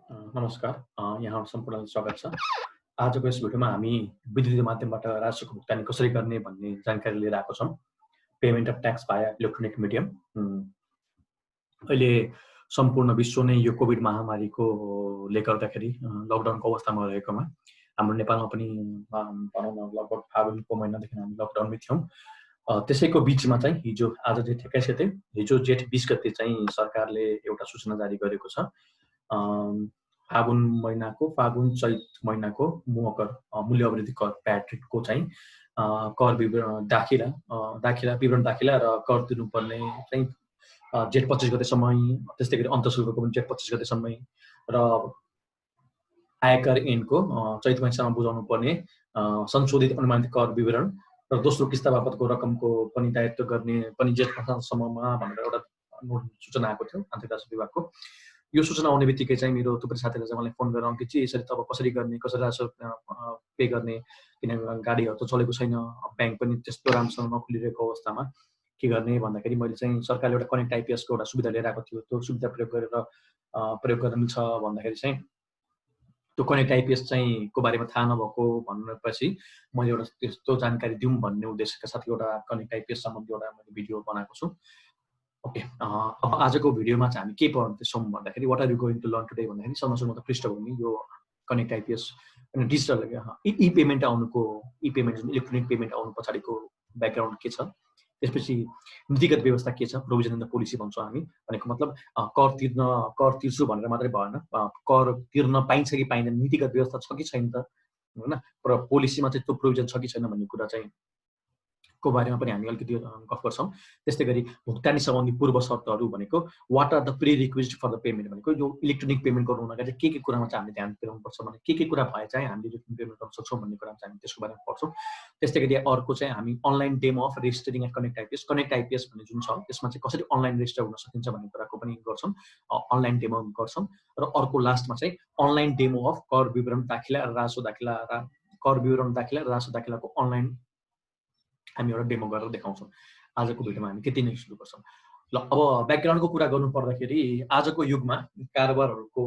नमस्कार यहाँ सम्पूर्णलाई स्वागत छ। आजको यस भिडियोमा हामी विद्युतीय माध्यमबाट राजस्वको भुक्तानी कसरी गर्ने भन्ने जानकारी लिएर आएको छौँ। Payment of tax via electronic medium. अहिले सम्पूर्ण विश्व नै यो कोभिड महामारीकोले गर्दाखेरि लकडाउनको अवस्थामा रहेकोमा हाम्रो नेपालमा पनि भनौँ न लगभग फागुनको महिनादेखि हामी लकडाउनमै थियौँ। त्यसैको बिचमा चाहिँ हिजो आज चाहिँ ठेक्काइसितै हिजो जेठ 20 गते चाहिँ सरकारले एउटा सूचना जारी गरेको छ। फागुन चैत महिनाको मुहकर मूल्य अवृद्धि कर प्याटको चाहिँ कर विवरण दाखिला विवरण दाखिला र कर तिर्नुपर्ने चाहिँ जेठ 25 गतेसम्म, त्यस्तै गरी अन्तशुल्कको पनि जेठ 25 गतेसम्म र आयकर ऐनको चैत महिनासम्म बुझाउनु पर्ने संशोधित अनुमानित कर विवरण र दोस्रो किस्ता बापतको रकमको पनि दायित्व गर्ने पनि जेठ महिनासम्ममा भनेर एउटा सूचना आएको थियो आर्थिक राजस्व विभागको। यो सूचना आउने बित्तिकै चाहिँ मेरो थुप्रै साथीहरूले चाहिँ मलाई फोन गरेर अङ्कित चाहिँ यसरी तब कसरी गर्ने, कसरी राजस्व पे गर्ने, किनभने गाडीहरू त चलेको छैन, ब्याङ्क पनि त्यस्तो राम्रोसँग नखुलिरहेको अवस्थामा के गर्ने भन्दाखेरि मैले चाहिँ सरकारले एउटा कनेक्ट आइपिएसको एउटा सुविधा लिएर आएको थियो। त्यो सुविधा प्रयोग गर्न मिल्छ भन्दाखेरि चाहिँ त्यो कनेक्ट आइपिएस चाहिँ को बारेमा थाहा नभएको भनेपछि मैले एउटा त्यस्तो जानकारी दिउँ भन्ने उद्देश्यका साथ एउटा कनेक्ट आइपिएस सम्बन्धी एउटा मैले भिडियो बनाएको छु। ओके, अब आजको भिडियोमा चाहिँ हामी के पढ्दैछौँ भन्दाखेरि what are you going to learn today भन्दाखेरि समस्यामा त पृष्ठभूमि यो connect IPS digital e payment आउनुको इलेक्ट्रोनिक पेमेन्ट आउनु पछाडिको ब्याकग्राउन्ड के छ, त्यसपछि नीतिगत व्यवस्था के छ, प्रोभिजन इन द पोलिसी भन्छौँ हामी। भनेको मतलब कर तिर्छु भनेर मात्रै भएन, कर तिर्न पाइन्छ कि पाइँदैन, नीतिगत व्यवस्था छ कि छैन त, होइन, र पोलिसीमा चाहिँ त्यो प्रोभिजन छ कि छैन भन्ने कुरा चाहिँ को बारेमा पनि हामी अलिकति गफ गर्छौँ। त्यस्तै गरी भुक्तानी सम्बन्धी पूर्व शर्तहरू भनेको what are the prerequisite for the payment, भनेको यो इलेक्ट्रोनिक पेमेन्ट गर्नु हुँदाखेरि के कुरामा चाहिँ हामीले ध्यान दिनुपर्छ भने के कुरा भए चाहिँ हामीले इलेक्ट्रोनिक पेमेन्ट गर्न सक्छौँ भन्ने कुरामा चाहिँ हामी त्यसको बारेमा पढ्छौँ। त्यस्तै गरी अर्को चाहिँ हामी online demo of registering at connect IPS भन्ने जुन छ त्यसमा चाहिँ कसरी अनलाइन रेजिस्टर हुन सकिन्छ भन्ने कुराको पनि गर्छौँ, अनलाइन डेमो गर्छौँ। र अर्को लास्टमा चाहिँ अनलाइन डेमो अफ कर विवरण दाखिला र राजस्व दाखिलाको अनलाइन हामी एउटा डेमो गरेर देखाउँछौँ। आजको भिडियोमा हामी त्यति नै सुरु गर्छौँ। ल, अब ब्याकग्राउन्डको कुरा गर्नु पर्दाखेरि आजको युगमा कारोबारहरूको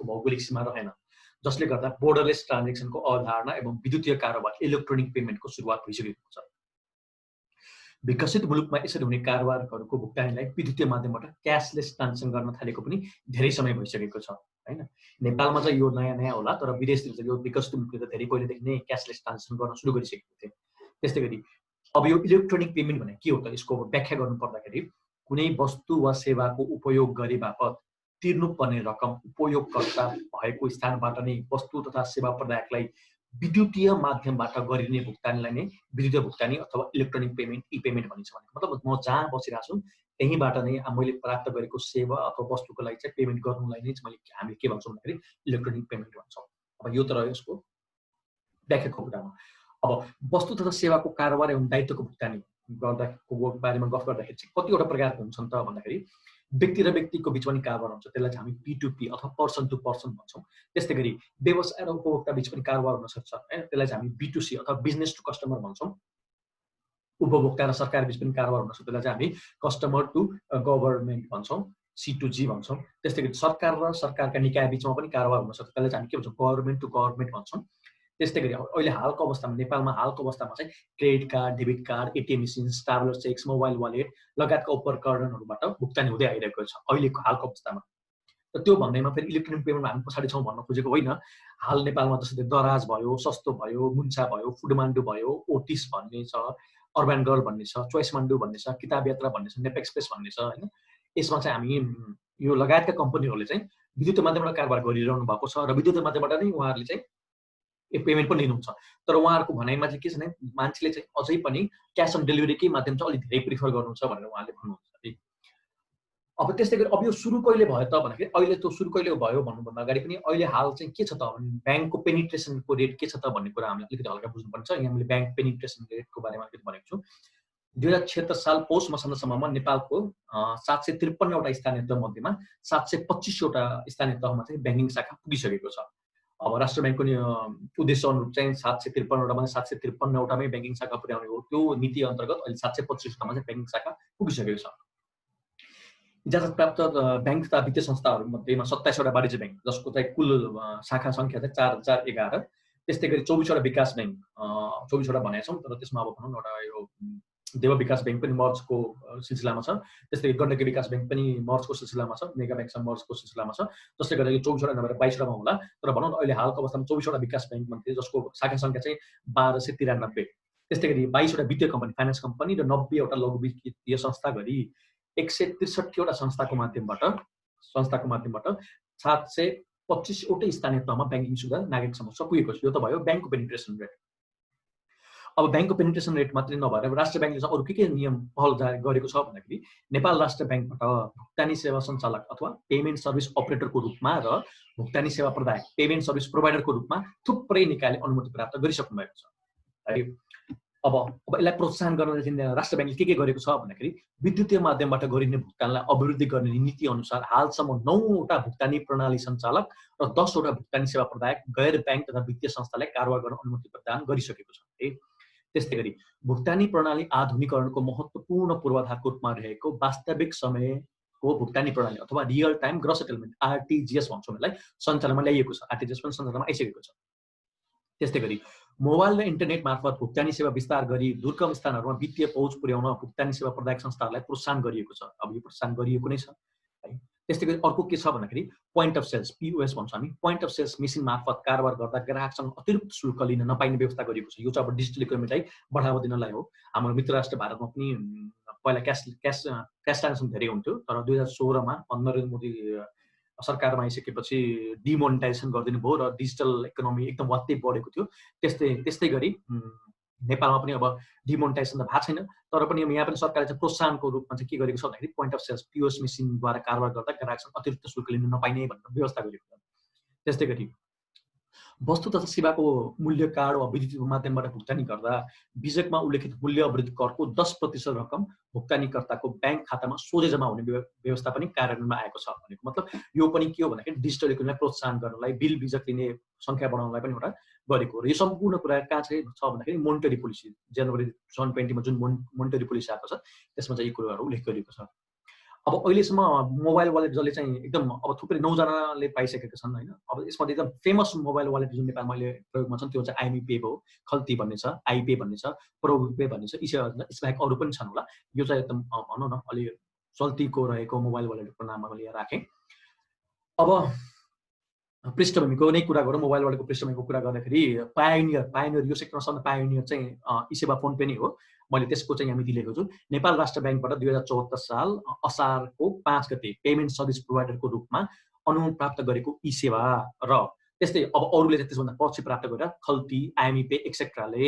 भौगोलिक सीमा रहेन, जसले गर्दा बोर्डरलेस ट्रान्जेक्सनको अवधारणा एवं विद्युतीय कारोबार इलेक्ट्रोनिक पेमेन्टको सुरुवात भइसकेको छ। विकसित मुलुकमा यसरी हुने कारोबारहरूको भुक्तानीलाई विद्युतीय माध्यमबाट क्यासलेस ट्रान्जेक्सन गर्न थालेको पनि धेरै समय भइसकेको छ, होइन। नेपालमा चाहिँ यो नयाँ होला, तर विदेशतिर चाहिँ यो विकसित मुलुकले त धेरै पहिलेदेखि नै क्यासलेस ट्रान्जेक्सन गर्न सुरु गरिसकेको थियो। त्यस्तै गरी अब यो इलेक्ट्रोनिक पेमेन्ट भने के हो त, यसको व्याख्या गर्नु पर्दाखेरि कुनै वस्तु वा सेवाको उपयोग गरे बापत तिर्नुपर्ने रकम उपयोगकर्ता भएको स्थानबाट नै वस्तु तथा सेवा प्रदायकलाई विद्युतीय माध्यमबाट गरिने भुक्तानीलाई नै विद्युतीय भुक्तानी अथवा इलेक्ट्रोनिक पेमेन्ट ई पेमेन्ट भनिन्छ। भनेको मतलब म जहाँ बसिरहेको छु त्यहीँबाट नै मैले प्राप्त गरेको सेवा अथवा वस्तुको लागि चाहिँ पेमेन्ट गर्नुलाई नै हामीले के भन्छौँ भन्दाखेरि इलेक्ट्रोनिक पेमेन्ट भन्छौँ। अब यो तर यसको व्याख्याको कुरामा अब वस्तु तथा सेवाको कारोबार एवं दायित्वको भुक्तानी गर्दाको बारेमा गफ गर्दाखेरि चाहिँ कतिवटा प्रकारको हुन्छन् त भन्दाखेरि व्यक्ति र व्यक्तिको बिचमा नि कारोबार हुन्छ, त्यसलाई चाहिँ हामी P2P अथवा पर्सन टु पर्सन भन्छौँ। त्यस्तै गरी व्यवसाय र उपभोक्ता बिच पनि कारोबार हुन सक्छ, होइन, त्यसलाई चाहिँ हामी B2C अथवा बिजनेस टु कस्टमर भन्छौँ। उपभोक्ता र सरकार बिच पनि कारोबार हुन सक्छ, त्यसलाई चाहिँ हामी कस्टमर टु गभर्नमेन्ट भन्छौँ, C2G भन्छौँ। त्यस्तै गरी सरकार र सरकारका निकाय बिचमा पनि कारोबार हुन सक्छ, त्यसलाई चाहिँ हामी के भन्छौँ, गभर्नमेन्ट टु गभर्नमेन्ट भन्छौँ। त्यस्तै गरी अहिले हालको अवस्थामा नेपालमा चाहिँ credit card, debit card, ATM machines, traveller cheques, mobile wallet लगायतका उपकरणहरूबाट भुक्तानी हुँदै आइरहेको छ अहिलेको हालको अवस्थामा। र त्यो भन्दैमा फेरि इलेक्ट्रोनिक पेमेन्टमा हामी पछाडि छौँ भन्न खोजेको होइन। हाल नेपालमा जस्तै दराज भयो, सस्तो भयो, मुन्सा भयो, फुडमान्डु भयो, ओटिस भन्ने छ, अर्बन गर्ल भन्ने छ, चोइस मान्डु भन्ने छ, किताब यात्रा भन्ने छ, नेप एक्सप्रेस भन्ने छ, होइन। यसमा चाहिँ हामी यो लगायतका कम्पनीहरूले चाहिँ विद्युतीय माध्यमबाट कारोबार गरिरहनु भएको छ र विद्युतीय माध्यमबाट नै उहाँहरूले चाहिँ पेमेन्ट पनि लिनुहुन्छ। तर उहाँहरूको भनाइमा चाहिँ के छ भने मान्छेले चाहिँ अझै पनि क्यास अन डेलिभरीकै माध्यम चाहिँ अलिक धेरै प्रिफर गर्नुहुन्छ भनेर उहाँले भन्नुहुन्छ है। अब त्यस्तै गरी अब यो सुरु कहिले भयो त भन्दाखेरि अहिले त्यो सुरु कहिले भयो भन्नुभन्दा अगाडि पनि अहिले हाल चाहिँ के छ त भने ब्याङ्कको पेनिट्रेसनको रेट के छ त भन्ने कुरा हामीले अलिकति हल्का बुझ्नुपर्छ। यहाँ मैले ब्याङ्क पेनिट्रेसन रेटको बारेमा अलिकति भनेको छु। 2076 साल पौष मसान्तसम्ममा नेपालको 753 वटा स्थानीय तह मध्येमा 725 वटा स्थानीय तहमा चाहिँ ब्याङ्किङ शाखा पुगिसकेको छ। अब राष्ट्र ब्याङ्कको उद्देश्य अनुरूप चाहिँ 753 वटामा 753 वटामै ब्याङ्किङ शाखा पुर्याउने हो। त्यो नीति अन्तर्गत अहिले 725 वटामा चाहिँ ब्याङ्किङ शाखा पुगिसकेको छ। इजाजत प्राप्त बैंक तथा वित्तीय संस्थाहरूमध्येमा 27वटा वाणिज्य बैंक जसको चाहिँ कुल शाखा सङ्ख्या चाहिँ 4011। त्यस्तै गरी 24वटा विकास बैंक 24वटा भनेका छौँ, तर त्यसमा अब भनौँ एउटा यो देव विकास बैंक पनि मर्जको सिलसिलामा छ। त्यस्तै गण्डकी विकास बैंक पनि मर्जको सिलसिलामा छ, मेगा बैंकसँग मर्जको सिलसिलामा छ। जसले गर्दा यो 24वटा नभएर 22वटामा होला। तर भनौँ न अहिले हालको अवस्थामा 24वटा विकास बैंक मध्ये जसको शाखा सङ्ख्या चाहिँ 1293। त्यस्तै गरी 22वटा वित्तीय कम्पनी फाइनेन्स कम्पनी र 90वटा लघु वित्तीय संस्था गरी 163वटा संस्थाको माध्यमबाट 725वटै स्थानीय तहमा ब्याङ्किङ सुविधा नागरिक समक्ष पुगेको छ। यो त भयो ब्याङ्कको पेनिट्रेसन रेट। अब ब्याङ्कको पेनिट्रेसन रेट मात्रै नभएर राष्ट्र ब्याङ्कले चाहिँ अरू के नियम पहल गरेको छ भन्दाखेरि नेपाल राष्ट्र ब्याङ्कबाट भुक्तानी सेवा सञ्चालक अथवा पेमेन्ट सर्भिस अपरेटरको रूपमा र भुक्तानी सेवा प्रदायक पेमेन्ट सर्भिस प्रोभाइडरको रूपमा थुप्रै निकायले अनुमति प्राप्त गरिसक्नु भएको छ। अब यसलाई प्रोत्साहन गर्न राष्ट्र ब्याङ्कले के गरेको छ भन्दाखेरि विद्युतीय माध्यमबाट गरिने भुक्तानलाई अभिवृद्धि गर्ने नीति अनुसार हालसम्म 9वटा भुक्तानी प्रणाली सञ्चालक र 10वटा भुक्तानी सेवा प्रदायक गैर ब्याङ्क तथा वित्तीय संस्थालाई कारोबार गर्न अनुमति प्रदान गरिसकेको छ। त्यस्तै गरी भुक्तानी प्रणाली आधुनिकीकरणको महत्त्वपूर्ण पूर्वाधारको रूपमा रहेको वास्तविक समयको भुक्तानी प्रणाली अथवा real time gross settlement RTGS भन्छौँ यसलाई सञ्चालनमा ल्याइएको छ। आरटीजीएस पनि सञ्चालनमा आइसकेको छ। त्यस्तै गरी मोबाइल र इन्टरनेट मार्फत भुक्तानी सेवा विस्तार गरी दुर्गम स्थानहरूमा वित्तीय पहुँच पुर्याउन भुक्तानी सेवा प्रदायक संस्थाहरूलाई प्रोत्साहन गरिएको छ। अब यो प्रोत्साहन गरिएको नै छ है। त्यस्तै गरी अर्को के छ भन्दाखेरि पोइन्ट अफ सेल्स POS भन्छौँ हामी। पोइन्ट अफ सेल्स मेसिन मार्फत कारोबार गर्दा ग्राहकसँग अतिरिक्त शुल्क लिन नपाइने व्यवस्था गरिएको छ। यो चाहिँ अब डिजिटल इकोनोमीलाई बढावा दिनलाई हो। हाम्रो मित्र राष्ट्र भारतमा पनि पहिला क्यास ट्रान्जेक्सन धेरै हुन्थ्यो, तर 2016मा नरेन्द्र मोदी सरकारमा आइसकेपछि डिमोनिटाइजेसन गरिदिनु भयो र डिजिटल इकोनोमी एकदम वात्तै बढेको थियो। त्यस्तै गरी नेपालमा पनि अब डिमोनिटाइजेसन त भएको छैन, तर पनि यहाँ पनि सरकारले चाहिँ प्रोत्साहनको रूपमा चाहिँ के गरेको छ भन्दाखेरि पोइन्ट अफ सेल्स POS मेसिनद्वारा कारोबार गर्दा ग्राहकसँग अतिरिक्त शुल्क लिन नपाइने भनेर व्यवस्था गरेको छ। त्यस्तै गरी वस्तु तथा सेवाको मूल्य कार्ड वा विद्युतीय माध्यमबाट भुक्तानी गर्दा विजेकमा उल्लेखित मूल्य अवरोध करको 10% रकम भुक्तानीकर्ताको ब्याङ्क खातामा सोझै जम्मा हुने व्यवस्था पनि कार्यान्वयनमा आएको छ। भनेको मतलब यो पनि के हो भन्दाखेरि डिजिटल इकोनोमीलाई प्रोत्साहन गर्नलाई बिल बिजक लिने सङ्ख्या बढाउनलाई पनि एउटा गरेको हो। र यो सम्पूर्ण कुरा कहाँ चाहिँ छ भन्दाखेरि मोनिटरी पोलिसी जनवरी 2020मा जुन मोनिटरी पोलिसी आएको छ त्यसमा चाहिँ यी कुराहरू उल्लेख गरिएको छ। अब अहिलेसम्म मोबाइल वालेट जसले चाहिँ एकदम अब थुप्रै 9जनाले पाइसकेका छन् होइन। अब यसमा एकदम फेमस मोबाइल वालेट जुन नेपालमा अहिले प्रयोगमा छन् त्यो चाहिँ IME भयो, खल्ती भन्ने छ, आइपे भन्ने छ, प्रोपे भन्ने छ। यसबाहेक अरू पनि छन् होला। यो चाहिँ एकदम भनौँ न अलि चल्तीको रहेको मोबाइल वालेटको नाममा मैले राखेँ। अब पृष्ठभूमिको नै कुरा गरौँ। मोबाइल वालेटको पृष्ठभूमिको कुरा गर्दाखेरि पायोनियर यो सेक्टरमा सबभन्दा पायोनियर चाहिँ ई-सेवा फोन पे नै हो। मैले त्यसको चाहिँ यहाँ मिति लेखेको छु। नेपाल राष्ट्र ब्याङ्कबाट 2074 साल असारको 5 गते पेमेन्ट सर्भिस प्रोभाइडरको रूपमा अनुमति प्राप्त गरेको ई-सेवा र त्यस्तै अब अरूले चाहिँ त्यसभन्दा पछि प्राप्त गरेर खल्ती, IME पे एक्सेट्राले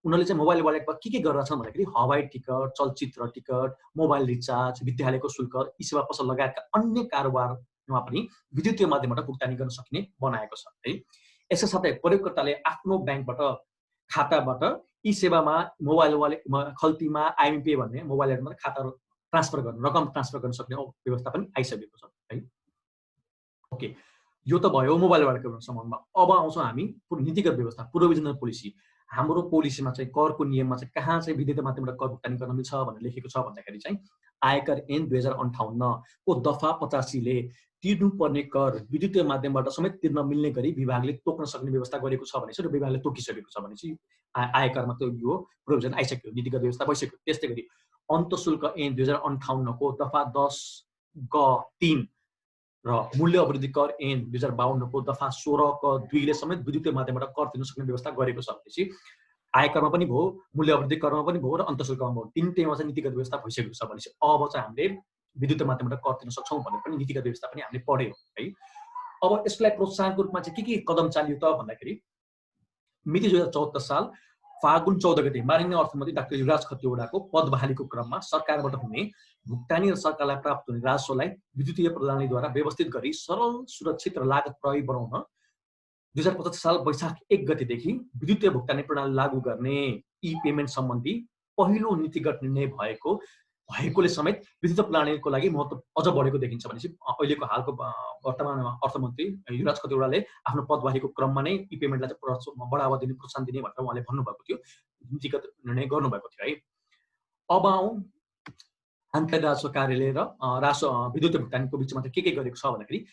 उनीहरूले चाहिँ मोबाइल वालेटमा के गरेर छन् भन्दाखेरि हवाई टिकट, चलचित्र टिकट, मोबाइल रिचार्ज, विद्यालयको शुल्क, ई-सेवा पसल लगायतका अन्य कारोबारमा पनि विद्युतीय माध्यमबाट भुक्तानी गर्न सकिने बनाएको छ है। यसका साथै प्रयोगकर्ताले आफ्नो ब्याङ्कबाट खाताबाट ई-सेवामा मोबाइल वालेटमा खल्तीमा IME पे भन्ने मोबाइल वालेटमा खाता ट्रान्सफर गर्न रकम ट्रान्सफर गर्न सक्ने व्यवस्था पनि आइसकेको छ है। ओके, यो त भयो मोबाइल वालेटको सम्बन्धमा। अब आउँछौँ हामी नीतिगत व्यवस्था प्रोभिजनल पोलिसी। हाम्रो पोलिसीमा चाहिँ करको नियममा चाहिँ कहाँ चाहिँ विद्युतीय माध्यमबाट कर भुक्तानी गर्न मिल्छ भनेर लेखेको छ भन्दाखेरि चाहिँ आयकर ऐन 2058 को दफा 85ले तिर्नुपर्ने कर विद्युतीय माध्यमबाट समेत तिर्न मिल्ने गरी विभागले तोक्न सक्ने व्यवस्था गरेको छ भनेपछि र विभागले तोकिसकेको छ भनेपछि आयकरमा त्यो यो प्रोभिजन आइसक्यो, नीतिगत व्यवस्था भइसक्यो। त्यस्तै गरी अन्तशुल्क ऐन 2058 को दफा 10(3) र मूल्य अभिवृद्धि कर ऐन 2052 को दफा 16 क 2 ले समेत विद्युतीय माध्यमबाट कर तिर्न सक्ने व्यवस्था गरेको छ भनेपछि आयकरमा पनि भयो, मूल्य अभिवृद्धि करमा पनि भयो र अन्तशुल्कमा भयो। तीनटैमा चाहिँ नीतिगत व्यवस्था भइसकेको छ भनेपछि अब चाहिँ हामीले विद्युतीय माध्यमबाट कर तिर्न सक्छौँ भनेर पनि नीतिगत व्यवस्था पनि हामीले पढ्यौँ है। अब यसलाई प्रोत्साहनको रूपमा चाहिँ के कदम चालियो त भन्दाखेरि मिति 2074 साल फागुन 14 गते माननीय अर्थमन्त्री डाक्टर युवराज खतिवडाको पद बहालीको क्रममा सरकारबाट हुने भुक्तानी र सरकारलाई प्राप्त हुने राजस्वलाई विद्युतीय प्रणालीद्वारा व्यवस्थित गरी सरल, सुरक्षित र लागत प्रभावी बनाउन 2025 साल वैशाख 1 गतेदेखि विद्युतीय भुक्तानी प्रणाली लागू गर्ने ई-पेमेन्ट सम्बन्धी पहिलो नीतिगत निर्णय भएकोले समेत विद्युतीय प्रणालीको लागि महत्त्व अझ बढेको देखिन्छ भनेपछि अहिलेको हालको वर्तमान अर्थमन्त्री युवराज खतिवडाले आफ्नो पदबारीको क्रममा नै ई-पेमेन्टलाई चाहिँ बढावा दिने, प्रोत्साहन दिने भनेर उहाँले भन्नुभएको थियो, नीतिगत निर्णय गर्नुभएको थियो है। अब आन्तरिक राजस्व कार्यालय र विद्युत भुक्तानीको बिचमा त के गरेको छ भन्दाखेरि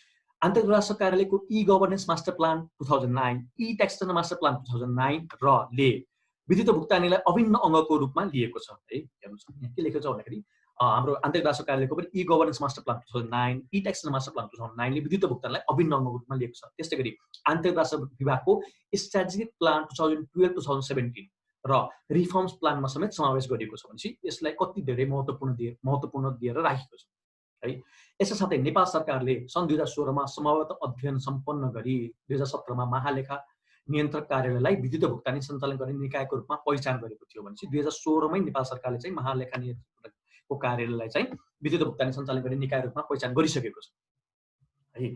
आन्तरिक राजस्व कार्यालयको ई गभर्नेन्स मास्टर प्लान 2009, ई ट्याक्सेसन मास्टर प्लान 2009 र ले विद्युत भुक्तानीलाई अभिन्न अङ्गको रूपमा लिएको छ है। हेर्नुहोस् यहाँ के लेखेको छ भन्दाखेरि हाम्रो आन्तरिक राजस्व कार्यालयको पनि ई गभर्नेन्स मास्टर प्लान 2009, ई ट्याक्सेसन मास्टर प्लान 2009 ले विद्युत भुक्तानीलाई अभिन्न अङ्गको रूपमा लिएको छ। त्यस्तै गरी आन्तरिक राजस्व विभागको स्ट्राटेजिक प्लान 2012-2017 र रिफर्म्स प्लानमा समेत समावेश गरिएको छ भनेपछि यसलाई कति धेरै महत्त्वपूर्ण दिएर राखेको छ है। यसका साथै नेपाल सरकारले सन् 2016 मा सम्भवतः अध्ययन सम्पन्न गरी 2017 मा महालेखा नियन्त्रक कार्यालयलाई विद्युत भुक्तानी सञ्चालन गर्ने निकायको रूपमा पहिचान गरेको थियो भनेपछि 2016 मै नेपाल सरकारले चाहिँ महालेखा नियन्त्रकको कार्यालयलाई चाहिँ विद्युत भुक्तानी सञ्चालन गर्ने निकाय रूपमा पहिचान गरिसकेको छ है।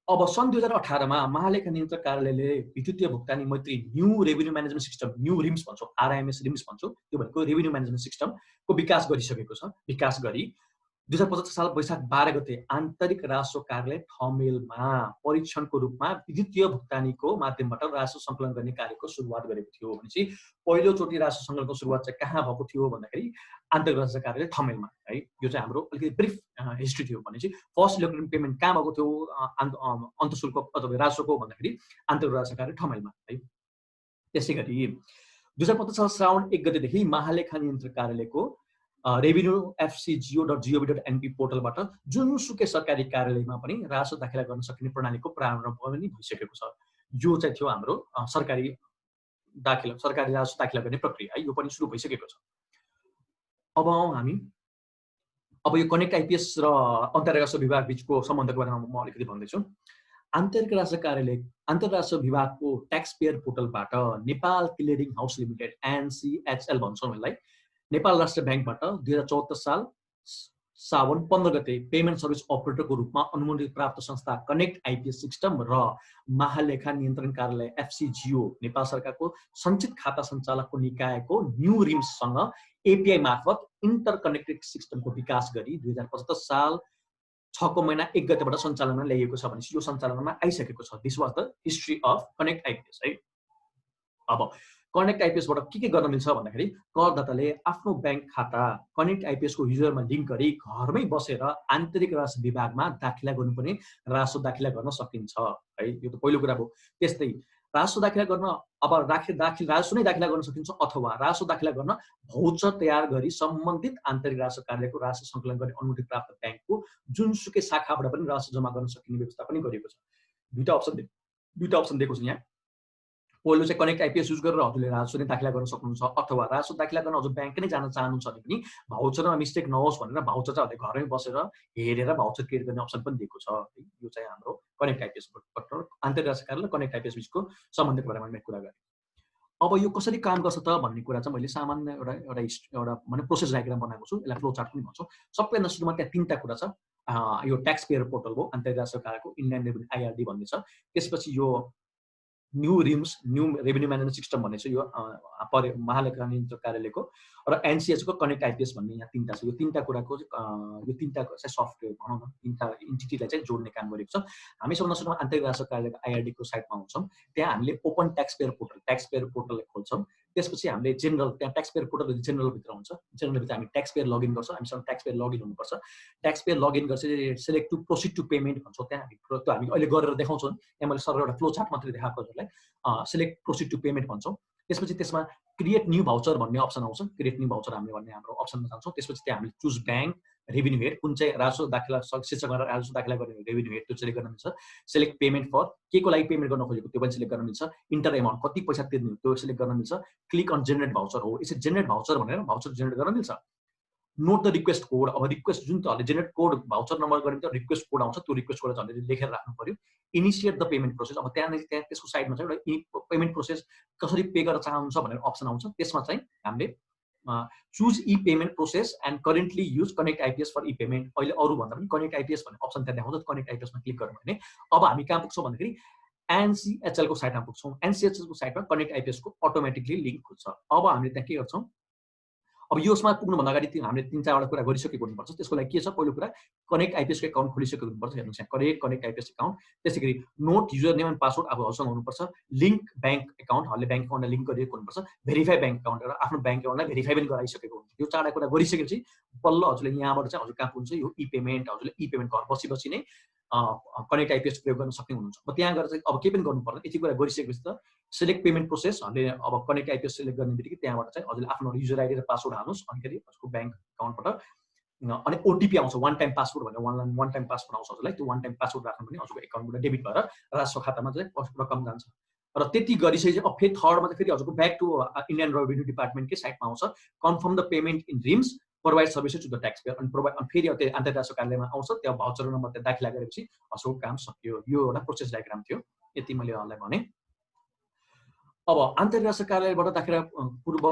अब सन् 2018 मा महालेखा नियन्त्रक कार्यालयले विद्युतीय भुक्तानी मैत्री new revenue management system, new RIMS भन्छौँ, आरआइएमएस रिम्स भन्छौँ, त्यो भनेको रेभिन्यू म्यानेजमेन्ट सिस्टमको विकास गरिसकेको छ। विकास गरी 2075 साल वैशाख 12 गते आन्तरिक राजस्व कार्यालय ठमेलमा परीक्षणको रूपमा विद्युतीय भुक्तानीको माध्यमबाट राजस्व सङ्कलन गर्ने कार्यको सुरुवात गरेको थियो भनेपछि पहिलोचोटि राजस्व सङ्कलनको सुरुवात चाहिँ कहाँ भएको थियो भन्दाखेरि आन्तरिक राजस्व कार्यालय ठमेलमा है। यो चाहिँ हाम्रो अलिकति ब्रिफ हिस्ट्री थियो भनेपछि फर्स्ट इलेक्ट्रोनिक पेमेन्ट कहाँ भएको थियो अन्तशुल्क अथवा राजस्वको भन्दाखेरि आन्तरिक राजस्व कार्यालय ठमेलमा है। त्यसै गरी 2025 साल श्रावण 1 गतेदेखि महालेखा नियन्त्रक कार्यालयको revenue.fcgo.gov.np पोर्टलबाट जुनसुकै सरकारी कार्यालयमा पनि राजस्व दाखिला गर्न सकिने प्रणालीको प्रारम्भ पनि भइसकेको छ। यो चाहिँ थियो हाम्रो सरकारी राजस्व दाखिला गर्ने प्रक्रिया है, यो पनि सुरु भइसकेको छ। अब यो कनेक्ट आइपिएस र अन्तर्राष्ट्रिय राजस्व विभाग बिचको सम्बन्धको बारेमा म अलिकति भन्दैछु। आन्तरिक राजस्व कार्यालय अन्तर्राष्ट्रिय राजस्व विभागको ट्याक्स पेयर पोर्टलबाट नेपाल क्लियरिङ हाउस लिमिटेड एनसीएचएल भन्छौँ यसलाई, नेपाल राष्ट्र ब्याङ्कबाट 2074 साल साउन 15 गते पेमेन्ट सर्भिस अपरेटरको रूपमा अनुमोदित प्राप्त संस्था कनेक्ट आइपिएस सिस्टम र महालेखा नियन्त्रण कार्यालय एफसीजीओ नेपाल सरकारको सञ्चित खाता सञ्चालकको निकायको न्यू रिम्ससँग एपिआई मार्फत इन्टरकनेक्टेड सिस्टमको विकास गरी 2075 साल 6 को महिना 1 गतेबाट सञ्चालनमा ल्याइएको छ भनेपछि यो सञ्चालनमा आइसकेको छ। This was the history of connect IPS है। अब कनेक्ट आइपिएसबाट के गर्न मिल्छ भन्दाखेरि करदाताले आफ्नो ब्याङ्क खाता कनेक्ट आइपिएसको युजरमा लिङ्क गरी घरमै बसेर आन्तरिक राजस्व विभागमा दाखिला गर्नुपर्ने राजस्व दाखिला गर्न सकिन्छ है। यो त पहिलो कुरा हो। त्यस्तै राजस्व दाखिला गर्न अब राजस्व नै दाखिला गर्न सकिन्छ अथवा राजस्व दाखिला गर्न भौचर तयार गरी सम्बन्धित आन्तरिक राजस्व कार्यालयको राजस्व सङ्कलन गर्ने अनुमति प्राप्त ब्याङ्कको जुनसुकै शाखाबाट पनि राजस्व जम्मा गर्न सकिने व्यवस्था पनि गरिएको छ। दुईटा अप्सन दिएको छ यहाँ। पहिलो चाहिँ कनेक्ट आइपिएस युज गरेर हजुरले राजस्व नै दाखिला गर्न सक्नुहुन्छ अथवा राजस्व दाखिला गर्न हजुर ब्याङ्क नै जान चाहनुहुन्छ भने पनि भाउचरमा मिस्टेक नहोस् भनेर भाउचर चाहिँ हजुरले घरमै बसेर हेरेर भाउचर क्रिएट गर्ने अप्सन पनि दिएको छ। यो चाहिँ हाम्रो कनेक्ट आइपिएसबाट आन्तरिक राजस्व कार्यालय कनेक्ट आइपिएस बिचको सम्बन्धको बारेमा मैले कुरा गरेँ। अब यो कसरी काम गर्छ त भन्ने कुरा चाहिँ मैले सामान्य एउटा माने प्रोसेस डायग्राम बनाएको छु, यसलाई फ्लो चार्ट पनि भन्छौँ। सबैभन्दा सुरुमा त्यहाँ 3टा कुरा छ। यो ट्याक्स पेयर पोर्टल हो, आन्तरिक राजस्व कार्यालयको इन्डियन रेभिन्यू आइआरडी भन्ने छ। त्यसपछि यो new RIMS new revenue management system भन्ने छ, यो महालेखा नियन्त्रक कार्यालयको र एनसीएचको कनेक्ट आइपिएस भन्ने यहाँ 3टा छ। यो 3टा कुराको यो 3टा चाहिँ सफ्टवेयर भनौँ न 3टा इन्टिटीलाई चाहिँ जोड्ने काम गरेको छ। हामी सबभन्दा सुरुमा आन्तरिक राजस्व कार्यालयको आइआरडीको साइटमा हुन्छौँ। त्यहाँ हामीले ओपन ट्याक्स पेयर पोर्टललाई खोल्छौँ। त्यसपछि हामीले जेनरल त्यहाँ ट्याक्स पेयर पोर्टल जेनरलभित्र हुन्छ। जेनरलभित्र हामी ट्याक्स पेयर लगइन गर्छौँ। हामीसँग ट्याक्स पेयर लगइन हुनुपर्छ। ट्याक्स पेयर लगइन गरेपछि select to proceed to payment भन्छौँ। त्यहाँ त्यो हामी अहिले गरेर देखाउँछौँ। यहाँ मैले सर एउटा फ्लो चार्ट मात्रै देखाएको हजुरलाई। सेलेक्ट प्रोसिड टु पेमेन्ट भन्छौँ। त्यसपछि त्यसमा क्रिएट न्यू भाउचर भन्ने अप्सन आउँछ। क्रिएट न्यू भाउचर हामीले भन्ने हाम्रो अप्सनमा जान्छौँ। त्यसपछि त्यहाँ हामीले चुज ब्याङ्क रेभिन्यू हेड कुन चाहिँ राजस्व दाखिला शीर्षक गरेर राजस्व दाखिला गर्ने रेभिन्यू हेड त्यो सिलेक्ट गर्न मिल्छ। सेलेक्ट पेमेन्ट फर के को लागि पेमेन्ट गर्न खोजेको त्यो पनि सिलेक्ट गर्न मिल्छ। इन्टर एमाउन्ट कति पैसा तिर्ने त्यो सिलेक्ट गर्न मिल्छ। क्लिक अन जेनेरेट भाउचर हो, यसरी जेनेरेट भाउचर भनेर भाउचर जेनेरेट गर्न मिल्छ। Note the request code. अब रिक्वेस्ट जुन तपाईँले जेनेरेट कोड भाउचर नम्बर गऱ्यो भने रिक्वेस्ट कोड आउँछ। त्यो रिक्वेस्ट कोड चाहिँ हामीले लेखेर राख्नु पर्यो। Initiate the payment process. अब त्यहाँ त्यसको साइडमा चाहिँ एउटा पेमेन्ट प्रोसेस कसरी पे गर्न चाहनुहुन्छ भनेर अप्सन आउँछ। त्यसमा चाहिँ हामीले choose e payment process and currently use connect IPS for e payment. अहिले अरू भन्दा पनि कनेक्ट आइपिएस भन्ने अप्सन त्यहाँ देखाउँछ। कनेक्ट आइपिएसमा क्लिक गर्नु भने अब हामी कहाँ पुग्छौँ भन्दाखेरि एनसीएचएलको साइटमा पुग्छौँ। एनसीएचएलको साइटमा कनेक्ट आइपिएसको अटोमेटिकली लिङ्क खुल्छ। अब हामीले त्यहाँ के गर्छौँ अब यसमा पुग्नुभन्दा अगाडि हामीले 3-4 वटा कुरा गरिसकेको हुनुपर्छ। त्यसको लागि के छ, पहिलो कुरा कनेक्ट आइपिएस को एकाउन्ट खोलिसकेको हुनुपर्छ। हेर्नुहोस् यहाँ कनेक्ट आइपिएस एकाउन्ट, त्यसैगरी note user name and password अब हजुरसँग हुनुपर्छ। लिङ्क ब्याङ्क एकाउन्ट, हजुरले ब्याङ्क एकाउन्टलाई लिङ्क गरिएको हुनुपर्छ। भेरिफाई ब्याङ्क एकाउन्ट, र आफ्नो ब्याङ्क एकाउन्टलाई भेरिफाई पनि गराइसकेको हुन्छ। यो 4 कुरा गरिसकेपछि बल्ल हजुरले यहाँबाट चाहिँ हजुर कहाँ पुग्नुहुन्छ, यो ई पेमेन्ट, हजुरले ई पेमेन्ट घर बसी नै कनेक्ट आइपिएस प्रयोग गर्न सक्ने हुनुहुन्छ। अब त्यहाँ गएर चाहिँ अब केही पनि गर्नु पर्दैन। यति कुरा गरिसकेपछि त सिलेक्ट पेमेन्ट प्रोसेस, हजुरले अब कनेक्ट आइपिएस सिलेक्ट गर्ने बित्तिकै त्यहाँबाट चाहिँ हजुरले आफ्नो युजर आइडी र पासवर्ड हाल्नुहोस्। अनि फेरि हजुरको ब्याङ्क एकाउन्टबाट अनि ओटिपी आउँछ, वान टाइम पासवर्ड भनेर वान टाइम पासवर्ड आउँछ हजुरलाई। त्यो वान टाइम पासवर्ड राख्नु पनि हजुरको एकाउन्टबाट डेबिट भएर राजस्व खातामा चाहिँ रकम जान्छ। र त्यति गरिसकेपछि अब फेरि थर्डमा चाहिँ फेरि हजुरको ब्याक टु इन्डियन रेभिन्यू डिपार्टमेन्टकै साइटमा आउँछ, confirm the payment in RIMS provide services to the tax payer. अनि फेरि त्यो अन्तर्राष्ट्रिय कार्यालयमा आउँछ, त्यो भाउचर नम्बर त्यहाँ दाखिला गरेपछि हजुरको काम सकियो। यो एउटा प्रोसेस डायग्राम थियो, यति मैले उहाँलाई भने। अब अन्तर्राष्ट्रिय कार्यालयबाट दाखिला पूर्व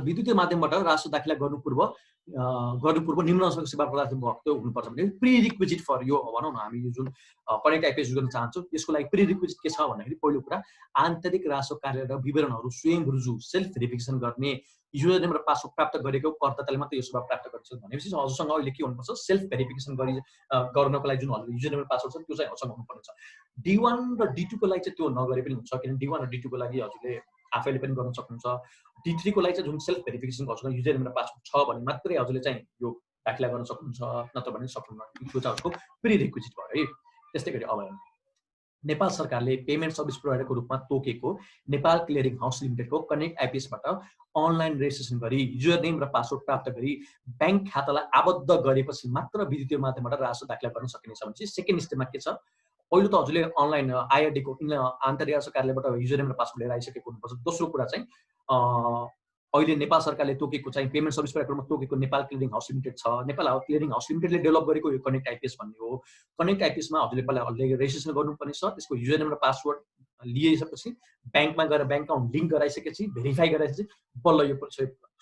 विद्युतीय माध्यमबाट राजस्व दाखिला गर्नु पूर्व निम्न सेवा प्रदाता भएको हुनुपर्छ भने प्री रिक्विजिट फर यो भनौँ न हामी यो जुन कनेक्ट आइपिएस युज गर्न चाहन्छौँ त्यसको लागि प्री रिक्विजिट के छ भन्दाखेरि पहिलो कुरा आन्तरिक राजस्व कार्यालय विवरणहरू स्वयं रुजु सेल्फ भेरिफिकेसन गर्ने युजर नेम र पासवर्ड प्राप्त गरेको करदाताले मात्रै यो सेवा प्राप्त गर्छ भनेपछि हजुरसँग अहिले के हुनुपर्छ सेल्फ भेरिफिकेसन गर्नको लागि जुन हजुर युजर नेम र पासवर्ड छ त्यो चाहिँ हजुरसँग हुनुपर्छ। D1 र D2 को लागि चाहिँ त्यो नगरे पनि हुन्छ किनभने D1 र D2 को लागि हजुरले आफैले पनि गर्न सक्नुहुन्छ। D3 को लागि चाहिँ जुन सेल्फ भेरिफिकेसन हजुरसँग युजर नेम र पासवर्ड छ भने मात्रै हजुरले चाहिँ यो दाखिला गर्न सक्नुहुन्छ, नत्र भने सक्नुहुन्न। त्यो चाहिँ हजुरको प्री रिक्विजिट भयो है। त्यस्तै गरी अब नेपाल सरकारले पेमेन्ट सर्भिस प्रोभाइडरको रूपमा तोकेको नेपाल क्लियरिङ हाउस लिमिटेडको कनेक्ट आइपिएसबाट अनलाइन रेजिस्ट्रेसन गरी युजर नेम र पासवर्ड प्राप्त गरी ब्याङ्क खातालाई आबद्ध गरेपछि मात्र विद्युतीय माध्यमबाट राजस्व दाखिला गर्न सकिनेछ भने सेकेन्ड स्टेपमा के छ, पहिलो त हजुरले अनलाइन आइआरडीको आन्तरिक राजस्व कार्यालयबाट युजर नेम र पासवर्ड लिएर आइसकेको हुनुपर्छ। दोस्रो कुरा चाहिँ अहिले नेपाल सरकारले तोकेको चाहिँ पेमेन्ट सर्भिस प्रोभाइडरमा तोकेको नेपाल क्लियरिङ हाउस लिमिटेड छ। नेपाल क्लियरिङ हाउस लिमिटेडले डेभलप गरेको यो कनेक्ट आइपिएस भन्ने हो। कनेक्ट आइपिएसमा हजुरले पहिला रेजिस्ट्रेसन गर्नुपर्ने छ, त्यसको युजर नेम र पासवर्ड लिएपछि ब्याङ्कमा गएर ब्याङ्क अकाउन्ट लिङ्क गराइसकेपछि भेरिफाई गराइसकेपछि बल्ल यो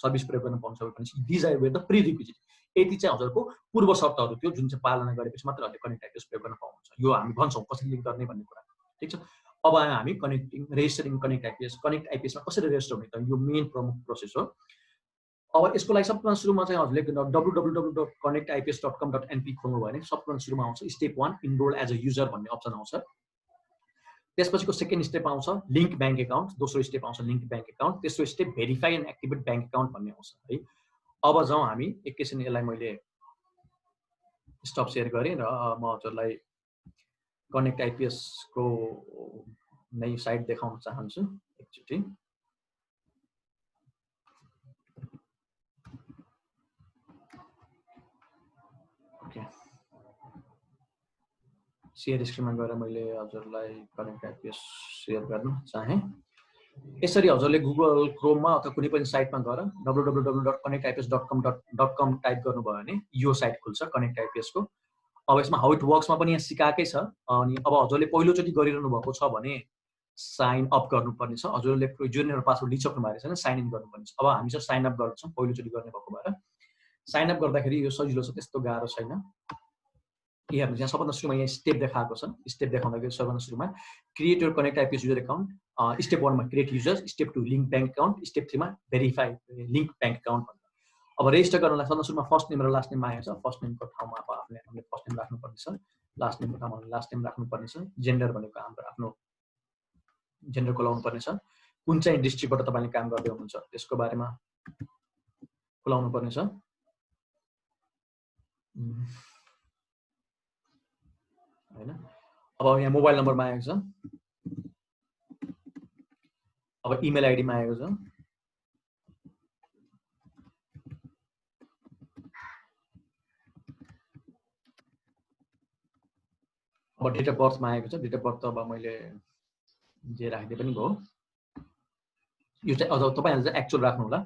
सर्भिस प्रयोग गर्न पाउँछ भनेपछि these are where the prerequisite. यति चाहिँ हजुरको पूर्व शर्तहरू थियो जुन चाहिँ पालना गरेपछि मात्र हजुरले कनेक्ट आइपिएस प्रयोग गर्न पाउनुहुन्छ। यो हामी भन्छौँ कसरी लिङ्क गर्ने भन्ने कुरा, ठिक छ। अब हामी रेजिस्टरिङ कनेक्ट आइपिएसमा कसरी रेजिस्टर हुने त यो मेन प्रमुख प्रोसेस हो। अब यसको लागि सबभन्दा सुरुमा चाहिँ हजुरले www.connectips.com.np खोल्नु भयो भने सबभन्दा सुरुमा आउँछ step 1 enrol as a user भन्ने अप्सन आउँछ। त्यसपछिको सेकेन्ड स्टेप आउँछ लिङ्क ब्याङ्क एकाउन्ट, दोस्रो स्टेप आउँछ लिङ्क ब्याङ्क एकाउन्ट, तेस्रो step verify and activate bank account भन्ने आउँछ है। अब जाउँ हामी एकैछिन, यसलाई मैले स्टप सेयर गरेँ र म हजुरलाई कनेक्ट आइपिएस को नै साइट देखाउन चाहन्छु एकचोटि। ओके, सेयर स्क्रिनमा गएर मैले हजुरलाई कनेक्ट आइपिएस सेयर गर्न चाहेँ। यसरी हजुरले गुगल क्रोममा अथवा कुनै पनि साइटमा गएर www.connectips.com टाइप गर्नुभयो भने यो साइट खुल्छ कनेक्ट आइपिएस को। अब यसमा हाउ इट वर्क्समा पनि यहाँ सिकाएकै छ। अनि अब हजुरले पहिलोचोटि गरिरहनु भएको छ भने साइन अप गर्नुपर्ने छ। हजुरले युजर नेम र पासवर्ड लिइसक्नु भएको छैन, साइन इन गर्नुपर्ने छ। अब हामी चाहिँ साइन अप गर्छौँ पहिलोचोटि गर्ने भएको भएर। साइन अप गर्दाखेरि यो सजिलो छ, त्यस्तो गाह्रो छैन। यहाँ हेर्नुहोस्, यहाँ सबभन्दा सुरुमा यहाँ स्टेप देखाएको छ। स्टेप देखाउँदाखेरि सबभन्दा सुरुमा create your connect IPS user account, step 1 मा create user, step 2 link bank account, step 3 मा भेरिफाई लिङ्क ब्याङ्क एकाउन्ट भन्छ। अब रेजिस्टर गर्नलाई सबभन्दा सुरुमा फर्स्ट नेम र लास्ट नेम आएको छ। फर्स्ट नेमको ठाउँमा अब हामीले फर्स्ट नेम राख्नुपर्ने छ, लास्ट नेमको ठाउँमा लास्ट नेम राख्नुपर्ने छ। जेन्डर भनेको हाम्रो आफ्नो जेन्डर खुलाउनु पर्ने छ। कुन चाहिँ डिस्ट्रिक्टबाट तपाईँले काम गर्दै हुनुहुन्छ त्यसको बारेमा खुलाउनु पर्ने छ। हैन, अब यहाँ मोबाइल नम्बरमा आएको छ, अब इमेल आइडीमा आएको छ। अब डेट अफ बर्थमा आएको छ। डेट अफ बर्थ अब मैले जे राखिदिए पनि भयो। यो चाहिँ अझ तपाईँहरूले चाहिँ एक्चुअल राख्नु होला।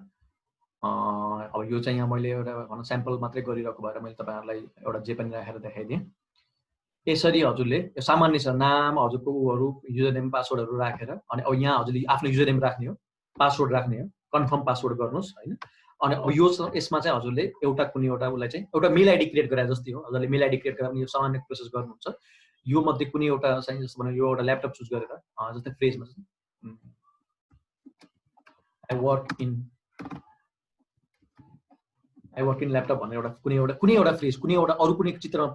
अब यो चाहिँ यहाँ मैले एउटा भनौँ स्याम्पल मात्रै गरिरहेको भएर मैले तपाईँहरूलाई एउटा जे पनि राखेर देखाइदिएँ। यसरी हजुरले यो सामान्य छ, नाम हजुरको उहरू युजर नेम पासवर्डहरू राखेर अनि अब यहाँ हजुरले आफ्नो युजर नेम राख्ने हो, पासवर्ड राख्ने हो, कन्फर्म पासवर्ड गर्नुहोस् हैन। अनि अब यो यसमा चाहिँ हजुरले एउटा कुनै एउटा उसलाई चाहिँ एउटा मेल आइडी क्रिएट गरे जस्तै हो। हजुरले मेल आइडी क्रिएट गरेर यो सामान्य प्रोसेस गर्नुहुन्छ। यो मध्ये कुनै एउटा चाहिँ जस्तो भने यो एउटा ल्यापटप चुज गरेर जस्तै फ्रेजमा I work in I work in laptop भनेर कुनै एउटा फ्रेज कुनै एउटा अरू कुनै चित्रमा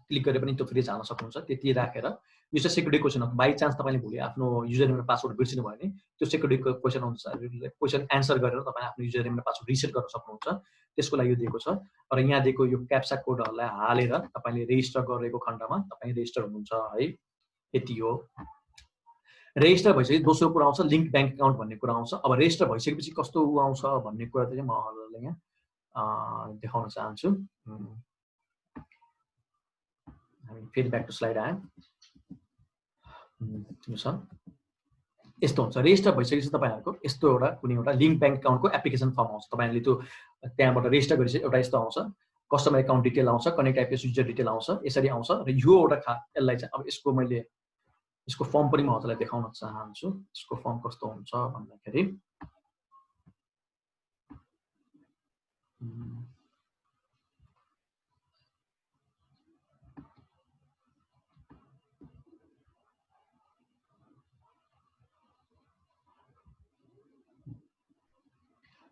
क्लिक गरे पनि त्यो फ्रेज हाल्न सक्नुहुन्छ। त्यति राखेर यो चाहिँ सेक्युरिटी क्वेसन हो। बाई चान्स तपाईँले भोलि आफ्नो युजर नेम र पासवर्ड बिर्सिनु भयो भने त्यो सेक्युरिटी क्वेसन अनुसार क्वेसन एन्सर गरेर तपाईँ आफ्नो युजर नेम र पासवर्ड रिसेट गर्न सक्नुहुन्छ। त्यसको लागि यो दिएको छ। र यहाँ दिएको यो क्याप्सा कोडहरूलाई हालेर तपाईँले रेजिस्टर गरेको खण्डमा तपाईँ रेजिस्टर हुनुहुन्छ है। यति हो। रेजिस्टर भइसकेपछि दोस्रो कुरा आउँछ लिङ्क ब्याङ्क एकाउन्ट भन्ने कुरा आउँछ। अब रेजिस्टर भइसकेपछि कस्तो आउँछ भन्ने कुरा चाहिँ म हजुरलाई यहाँ देखाउन चाहन्छु। हामी फेरि ब्याक टु स्लाइड आयौँ। यस्तो हुन्छ। रेजिस्टर भइसकेपछि तपाईँहरूको यस्तो एउटा कुनै एउटा लिङ्क ब्याङ्क एकाउन्टको एप्लिकेसन फर्म आउँछ। तपाईँले त्यो त्यहाँबाट रेजिस्टर गरेपछि एउटा यस्तो आउँछ। कस्टमर एकाउन्ट डिटेल आउँछ, कनेक्ट आइपिएस युजर डिटेल आउँछ, यसरी आउँछ। र यो एउटा यसलाई चाहिँ अब यसको फर्म पनि म हजुरलाई देखाउन चाहन्छु। यसको फर्म कस्तो हुन्छ भन्दाखेरि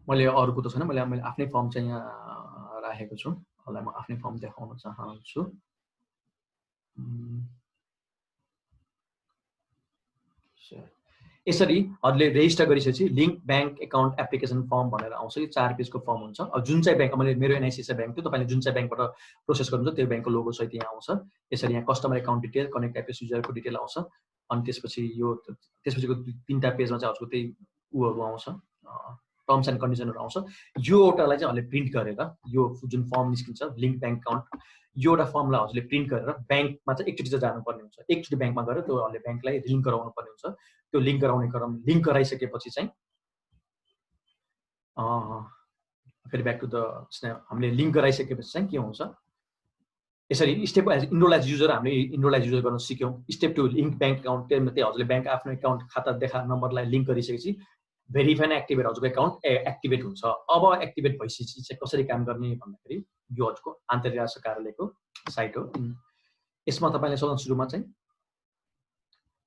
मैले अरूको त छैन, मैले आफ्नै फर्म चाहिँ यहाँ राखेको छु। मलाई म आफ्नै फर्म देखाउन चाहन्छु। यसरी हजुरले रेजिस्टर गरिसकेपछि link bank account application form भनेर आउँछ। यो 4 पेजको फर्म हुन्छ। अब जुन चाहिँ ब्याङ्क मेरो एनआइसिआई ब्याङ्क थियो, तपाईँले जुन चाहिँ ब्याङ्कबाट प्रोसेस गर्नुहुन्छ त्यो ब्याङ्कको लोगो सहित यहाँ आउँछ। यसरी यहाँ customer account detail, connect IPS युजरको डिटेल आउँछ। अनि त्यसपछिको 3टा पेजमा चाहिँ हजुरको त्यही उहरू आउँछ, टर्म्स एन्ड कन्डिसनहरू आउँछ। यो एउटालाई चाहिँ हजुरले प्रिन्ट गरेर यो जुन फर्म निस्किन्छ लिङ्क ब्याङ्क एकाउन्ट, यो एउटा फर्मलाई हजुरले प्रिन्ट गरेर ब्याङ्कमा चाहिँ एकचोटि चाहिँ जानुपर्ने हुन्छ। एकचोटि ब्याङ्कमा गएर त्यो हजुरले ब्याङ्कलाई लिङ्क गराउनु पर्ने हुन्छ। त्यो लिङ्क गराउने क्रम लिङ्क गराइसकेपछि चाहिँ फेरि ब्याक टु द हामीले लिङ्क गराइसकेपछि चाहिँ के हुन्छ, यसरी स्टेप इनरोल एज युजर हामीले इनरोल एज युजर गर्न सिक्यौँ। स्टेप 2 लिङ्क ब्याङ्क एकाउन्ट, त्यही हजुरले ब्याङ्क आफ्नो एकाउन्ट खाता देखा नम्बरलाई लिङ्क गरिसकेपछि भेरिफाई एन्ड एक्टिभेट हजुरको एकाउन्ट एक्टिभेट हुन्छ। अब एक्टिभेट भइसकेपछि चाहिँ कसरी काम गर्ने भन्दाखेरि यो हजुरको आन्तरिक राजस्व कार्यालयको साइट हो। यसमा तपाईँले सबभन्दा सुरुमा चाहिँ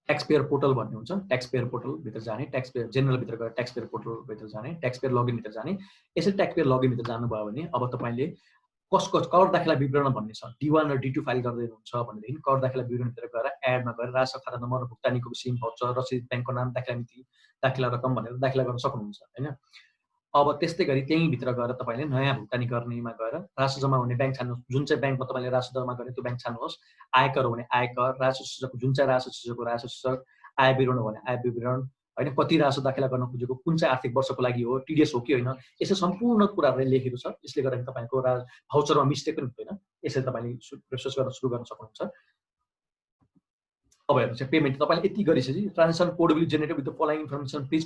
ट्याक्स पेयर पोर्टल भन्ने हुन्छ। ट्याक्स पेयर पोर्टलभित्र जाने, ट्याक्स पेयर जेनरलभित्र गएर ट्याक्स पेयर पोर्टलभित्र जाने, ट्याक्स पेयर लगइनभित्र जाने। यसरी ट्याक्स पेयर लगइनभित्र जानुभयो भने अब तपाईँले कसको कर दाखिला विवरण भन्ने छ, D1 र D2 फाइल गर्दै हुनुहुन्छ भनेदेखि कर दाखिला विवरणभित्र गएर एडमा गएर राजस्व खाता नम्बर, भुक्तानीको सिम, भाउचर, रसिद, ब्याङ्कको नाम, दाखिला मिति, दाखिला रकम भनेर दाखिला गर्न सक्नुहुन्छ हैन। अब त्यस्तै गरी त्यही भित्र गएर तपाईँले नयाँ भुक्तानी गर्नेमा गएर राजस्व जम्मा हुने ब्याङ्क छान्नुहोस्। जुन चाहिँ ब्याङ्कमा तपाईँले राजस्व जम्मा गर्ने त्यो ब्याङ्क छान्नुहोस्। आयकर हो भने आयकर, राजस्व सूचकको जुन चाहिँ राजस्व सूचकको राजस्व सूचक, आय विवरण हो भने आय विवरण हैन, कति राजस्व दाखिला गर्न खोजेको, कुन चाहिँ आर्थिक वर्षको लागि हो, टिडिएस हो कि होइन, यसो सम्पूर्ण कुराहरू लेखेको छ। यसले गर्दा तपाईँको भाउचरमा मिस्टेक पनि हुँदैन। यसरी तपाईँले प्रोसेस गर्न सुरु गर्न सक्नुहुन्छ। अब हेर्नुहोस् पेमेन्ट तपाईँले यति गरिसकेपछि transaction code will generate with the following information, please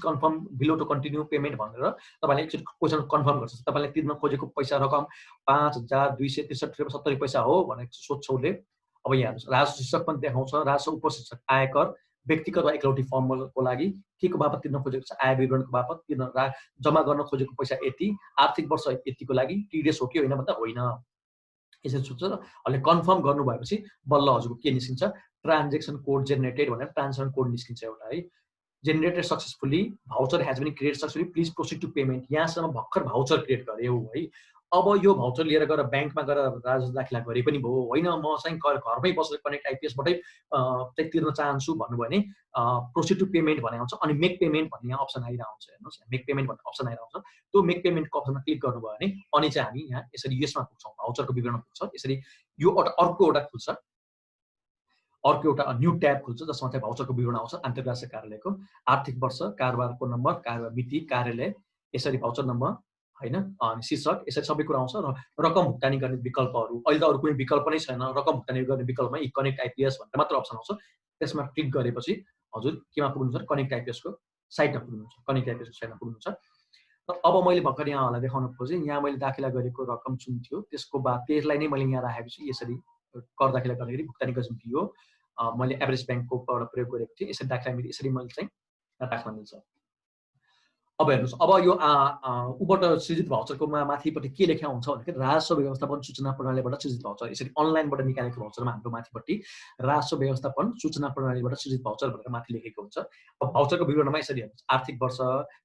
confirm below to continue payment भनेर तपाईँले एकचोटि क्वेसन कन्फर्म गर्छ। तपाईँले तिर्न खोजेको पैसा रकम 5263.70 पैसा हो भनेर सोध्छौले। अब यहाँ राजस्व शीर्षक पनि देखाउँछ, राजस्व उपशीर्षक आयकर, व्यक्तिगत वा एकलौटी फर्मको लागि के को बापत तिर्न खोजेको छ, आय विवरणको बापत जम्मा गर्न खोजेको पैसा यति, आर्थिक वर्ष यतिको लागि टिडिएस हो कि होइन भन्दा होइन, यसरी सोध्छ। र अहिले कन्फर्म गर्नु भएपछि बल्ल हजुरको के निस्किन्छ, ट्रान्जेक्सन कोड जेनेरेटेड भनेर ट्रान्जेक्सन कोड निस्किन्छ एउटा है। Generated successfully, voucher has been create successfully, please proceed to payment. यहाँसम्म भर्खर भाउचर क्रिएट गर्यो है। अब यो भाउचर लिएर गएर ब्याङ्कमा गएर राजस्व दाखिला गरे पनि भयो, होइन म चाहिँ घरमै बसेर कनेक्ट आइपिएसबाटै चाहिँ तिर्न चाहन्छु भन्नुभयो भने प्रोसिड टु पेमेन्ट भन्ने आउँछ। अनि मेक पेमेन्ट भन्ने यहाँ अप्सन आइरहन्छ। हेर्नुहोस् मेक पेमेन्ट भन्ने अप्सन आइरहन्छ। त्यो मेक पेमेन्टको अप्सनमा क्लिक गर्नुभयो भने अनि चाहिँ हामी यहाँ यसरी यसमा पुग्छौँ, भाउचरको विवरण पुग्छ। यसरी यो अर्को एउटा खुल्छ, अर्को एउटा न्यू ट्याब खुल्छ जसमा चाहिँ भाउचरको विवरण आउँछ। आन्तरिक राजस्व कार्यालयको आर्थिक वर्ष, कारोबारको नम्बर, कारोबार मिति, कार्यालय, यसरी भाउचर नम्बर हैन, अनि शीर्षक, यसरी सबै कुरा आउँछ। र रकम भुक्तानी गर्ने विकल्पहरू अहिले त अरू कुनै विकल्प नै छैन। रकम भुक्तानी गर्ने विकल्पमा कनेक्ट आइपिएस भनेर मात्र अप्सन आउँछ। त्यसमा क्लिक गरेपछि हजुर केमा पुग्नुहुन्छ, कनेक्ट आइपिएसको साइटमा पुग्नुहुन्छ। कनेक्ट आइपिएसको साइटमा पुग्नुहुन्छ। र अब मैले भर्खर यहाँहरूलाई देखाउन खोजेँ, यहाँ मैले दाखिला गरेको रकम जुन थियो त्यसको बाद त्यसलाई नै मैले यहाँ राखेको छु। यसरी कर दाखिला गर्दाखेरि भुक्तानीको जुन थियो मैले एभरेज ब्याङ्ककोबाट प्रयोग गरेको थिएँ। यसरी दाखिला मिति यसरी मैले चाहिँ राख्न मिल्छ। अब हेर्नुस् अब यो उबाट सृजित भाउचरको माथिपट्टि के लेख्या हुन्छ भन्दाखेरि राजस्व व्यवस्थापन सूचना प्रणालीबाट सृजित भाउचर यसरी अनलाइनबाट निकालेको भाउचरमा हाम्रो माथिपट्टि राजस्व व्यवस्थापन सूचना प्रणालीबाट सृजित भाउचर भनेर माथि लेखेको हुन्छ। अब भाउचरको विवरणमा यसरी हेर्नुस् आर्थिक वर्ष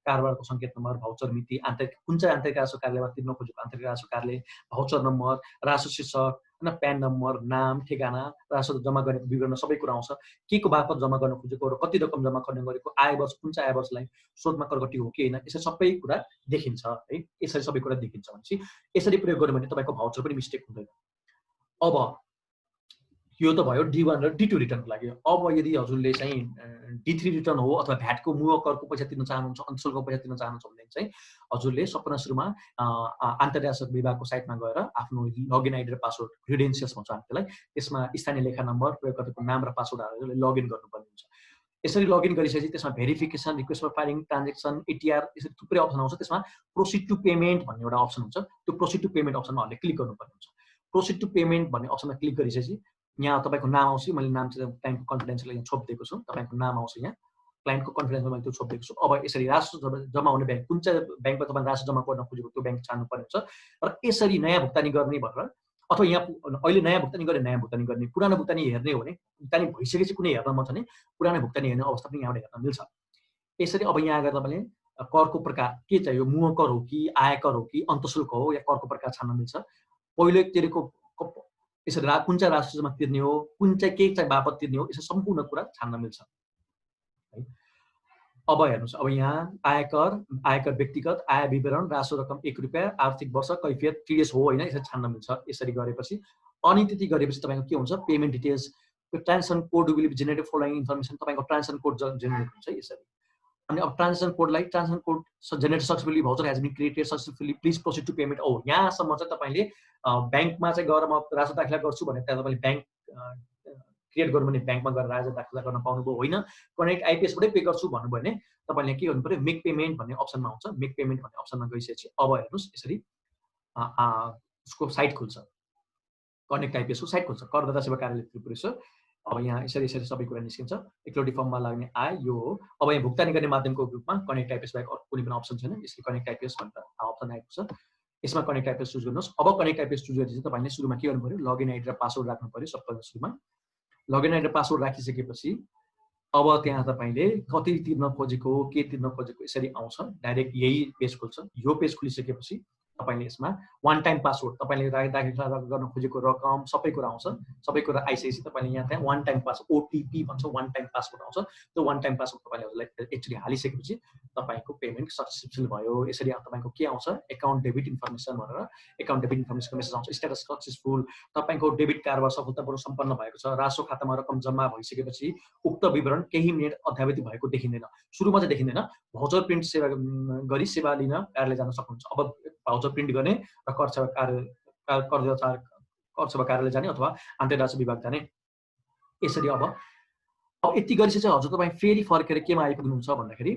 कारोबारको सङ्केत नम्बर भाउचर मिति आन्तरिक कुन चाहिँ आन्तरिक राजस्व कार्यालयमा तिर्न खोजेको आन्तरिक राजस्व कार्यालय भाउचर नम्बर राजस्व शीर्षक होइन प्यान नम्बर नाम ठेगाना राजस्व जम्मा गरेको विवरण सबै कुरा आउँछ के को बापत जम्मा गर्न खोजेको र कति रकम जम्मा गर्ने गरेको आय वर्ष कुन चाहिँ आय वर्षलाई स्रोतमा करगट्टी हो कि होइन यसरी सबै कुरा देखिन्छ है। यसरी सबै कुरा देखिन्छ भनेपछि यसरी प्रयोग गर्यो भने तपाईँको भाउचर पनि मिस्टेक हुँदैन। अब यो त भयो D1 र D2 रिटर्नको लागि। अब यदि हजुरले चाहिँ D3 रिटर्न हो अथवा भ्याटको मुह करको पैसा तिर्न चाहनुहुन्छ अन्तशुल्कको पैसा तिर्न चाहनुहुन्छ भने चाहिँ हजुरले सबभन्दा सुरुमा आन्तर्राष्ट्रिय विभागको साइटमा गएर आफ्नो लगइन आइडी र पासवर्ड क्रेडेन्सियल्स भन्छ हामी त्यसलाई त्यसमा स्थानीय लेखा नम्बर प्रयोगकर्ताको नाम र पासवर्ड हालेर लगइन गर्नुपर्ने हुन्छ। यसरी लगइन गरिसकेपछि त्यसमा verification request for filing transaction ATR यसरी थुप्रै अप्सन आउँछ। त्यसमा प्रोसिड टु पेमेन्ट भन्ने एउटा अप्सन हुन्छ त्यो प्रोसिड टु पेमेन्ट अप्सनमा हामीले क्लिक गर्नुपर्ने हुन्छ। प्रोसिड टु पेमेन्ट भन्ने अप्सनमा क्लिक गरिसकेपछि यहाँ तपाईँको नाम आउँछ मैले नाम चाहिँ क्लाइन्टको कन्फिडेन्सलाई यहाँ छोपिदिएको छु तपाईँको नाम आउँछ यहाँ क्लाइन्टको कन्फिडेन्समा मैले त्यो छोपिदिएको छु। अब यसरी राजस्व जम्मा हुने ब्याङ्क कुन चाहिँ ब्याङ्कमा तपाईँले राजस्व जम्मा गर्न खोजेको त्यो ब्याङ्क छान्नुपर्ने हुन्छ र यसरी नयाँ भुक्तानी गर्ने भनेर अथवा यहाँ अहिले नयाँ भुक्तानी गर्ने नयाँ भुक्तानी गर्ने पुरानो भुक्तानी हेर्ने हो भने भुक्तानी भइसकेपछि कुनै हेर्न मन छ भने पुरानो भुक्तानी हेर्ने अवस्था पनि यहाँबाट हेर्न मिल्छ। यसरी अब यहाँ आएर तपाईँले करको प्रकार के चाहियो मुह कर हो कि आयकर हो कि अन्तशुल्क हो या करको प्रकार छान्न मिल्छ। पहिले तिरेको यसरी कुन चाहिँ राजस्वमा तिर्ने हो कुन चाहिँ के चाहिँ बापत तिर्ने हो यसो सम्पूर्ण कुरा छान्न मिल्छ है। अब हेर्नुहोस् अब यहाँ आयकर व्यक्तिगत आय विवरण राजस्व रकम 1 रुपियाँ आर्थिक वर्ष कैफियत TDS हो होइन यसरी छान्न मिल्छ। यसरी गरेपछि अनि त्यति गरेपछि तपाईँको के हुन्छ payment details transaction code will be generated following information तपाईँको ट्रान्जेक्सन कोड जेनेरेट हुन्छ यसरी। अनि अब transaction code generate successfully voucher has been created successfully please proceed to payment. ओ यहाँसम्म चाहिँ तपाईँले ब्याङ्कमा चाहिँ गएर म राजस्व दाखिला गर्छु भने त्यहाँ तपाईँले ब्याङ्क क्रिएट गर्नु भने ब्याङ्कमा गएर राजस्व दाखिला गर्न पाउनुभयो होइन कनेक्ट आइपिएसबाटै पे गर्छु भन्नुभयो भने तपाईँले के गर्नु पऱ्यो मेक पेमेन्ट भन्ने अप्सनमा आउँछ। मेक पेमेन्ट भन्ने अप्सनमा गइसकेपछि अब हेर्नुहोस् यसरी उसको साइट खुल्छ कनेक्ट आइपिएसको साइट खुल्छ करदाता सेवा कार्यालय त्रिपुरेश्वर। अब यहाँ यसरी यसरी सबै कुरा निस्किन्छ इक्विटी फर्ममा लाग्ने आय यो हो। अब यहाँ भुक्तानी गर्ने माध्यमको रूपमा कनेक्ट आइपिएस बाहेक अरू कुनै पनि अप्सन छैन यसले कनेक्ट आइपिएस भनेर अप्सन आएको छ यसमा कनेक्ट आइपिएस चुज गर्नुहोस्। अब कनेक्ट आइपिएस चुज गरेपछि तपाईँले सुरुमा के गर्नु पऱ्यो लगइन आइडी र पासवर्ड राख्नु पऱ्यो। सबभन्दा सुरुमा लगइन आइडी र पासवर्ड राखिसकेपछि अब त्यहाँ तपाईँले कति तिर्न खोजेको के तिर्न खोजेको यसरी आउँछ डाइरेक्ट यही पेज खुल्छ। यो पेज खुलिसकेपछि तपाईँले यसमा वान टाइम पासवर्ड तपाईँले दाखिला गर्न खोजेको रकम सबै कुरा आउँछ। सबै कुरा आइसकेपछि तपाईँले यहाँ त्यहाँ वान टाइम पासवर्ड OTP भन्छ वान टाइम पासवर्ड आउँछ। त्यो वान टाइम पासवर्ड तपाईँले हजुरलाई एक्चुअली हालिसकेपछि तपाईँको पेमेन्ट सक्सेसफुल भयो। यसरी तपाईँको के आउँछ एकाउन्ट डेबिट इन्फर्मेसन भनेर एकाउन्ट डेबिट इन्फर्मेसनको मेसेज आउँछ स्ट्याटस सक्सेसफुल तपाईँको डेबिट कारोबार सफलतापूर्वक सम्पन्न भएको छ। राजस्व खातामा रकम जम्मा भइसकेपछि उक्त विवरण केही मिनेट अध्यावधि भएको देखिँदैन सुरुमा चाहिँ देखिँदैन। भाउचर प्रिन्ट सेवा गरी सेवा लिन कार्यालय जान सक्नुहुन्छ। अब भाउचर प्रिन्ट गर्ने र कर सेवा कार्यालय जाने अथवा अन्तर्राष्ट्रिय विभाग जाने यसरी। अब यति गरिसकेपछि हजुर तपाईँ फेरि फर्केर केमा आइपुग्नुहुन्छ भन्दाखेरि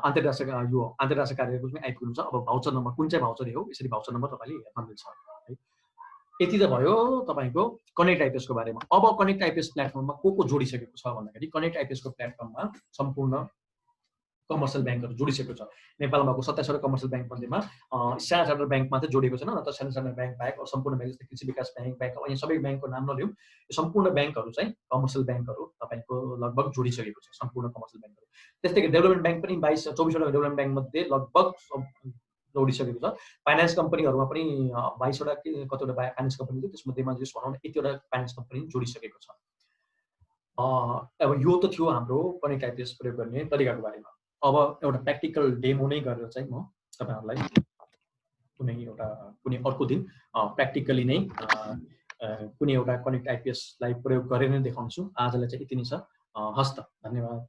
अन्तर्राष्ट्रिय कार्यालयको पनि आइपुग्नुहुन्छ। अब भाउचर नम्बर कुन चाहिँ भाउचर हो यसरी भाउचर नम्बर तपाईँले हेर्न मिल्छ है। यति त भयो तपाईँको कनेक्ट आइपिएसको बारेमा। अब कनेक्ट आइपिएस प्लेटफर्ममा को जोडिसकेको छ भन्दाखेरि कनेक्ट आइपिएसको प्लेटफर्ममा सम्पूर्ण कमर्सियल ब्याङ्कहरू जोडिसकेको छ। नेपालमा भएको 27 कमर्सियल ब्याङ्क मध्येमा स्ट्यान्डर्ड चार्टर्ड ब्याङ्क मात्रै जोडिएको छैन नत्र स्ट्यान्डर्ड ब्याङ्क बाहेक सम्पूर्ण ब्याङ्क जस्तै कृषि विकास ब्याङ्क अनि सबै ब्याङ्कको नाम नलिउँ यो सम्पूर्ण ब्याङ्कहरू चाहिँ कमर्सियल ब्याङ्कहरू तपाईँको लगभग जोडिसकेको छ सम्पूर्ण कमर्सियल ब्याङ्कहरू। त्यस्तै गरी डेभलपमेन्ट ब्याङ्क पनि 24वटा डेभलपमेन्ट ब्याङ्क मध्ये लगभग जोडिसकेको छ। फाइनेन्स कम्पनीहरूमा पनि 22वटा कतिवटा फाइनेन्स कम्पनी थियो त्यसमध्येमा जस भनौँ न यतिवटा फाइनेन्स कम्पनी जोडिसकेको छ। अब यो त थियो हाम्रो कनेक्ट आइपिएस प्रयोग गर्ने तरिकाको बारेमा। अब एउटा प्र्याक्टिकल डेमो नै गरेर चाहिँ म तपाईँहरूलाई कुनै अर्को दिन प्र्याक्टिकली नै कुनै एउटा कनेक्ट आइपिएसलाई प्रयोग गरेर नै देखाउँछु। आजलाई चाहिँ यति नै छ। हस्त धन्यवाद।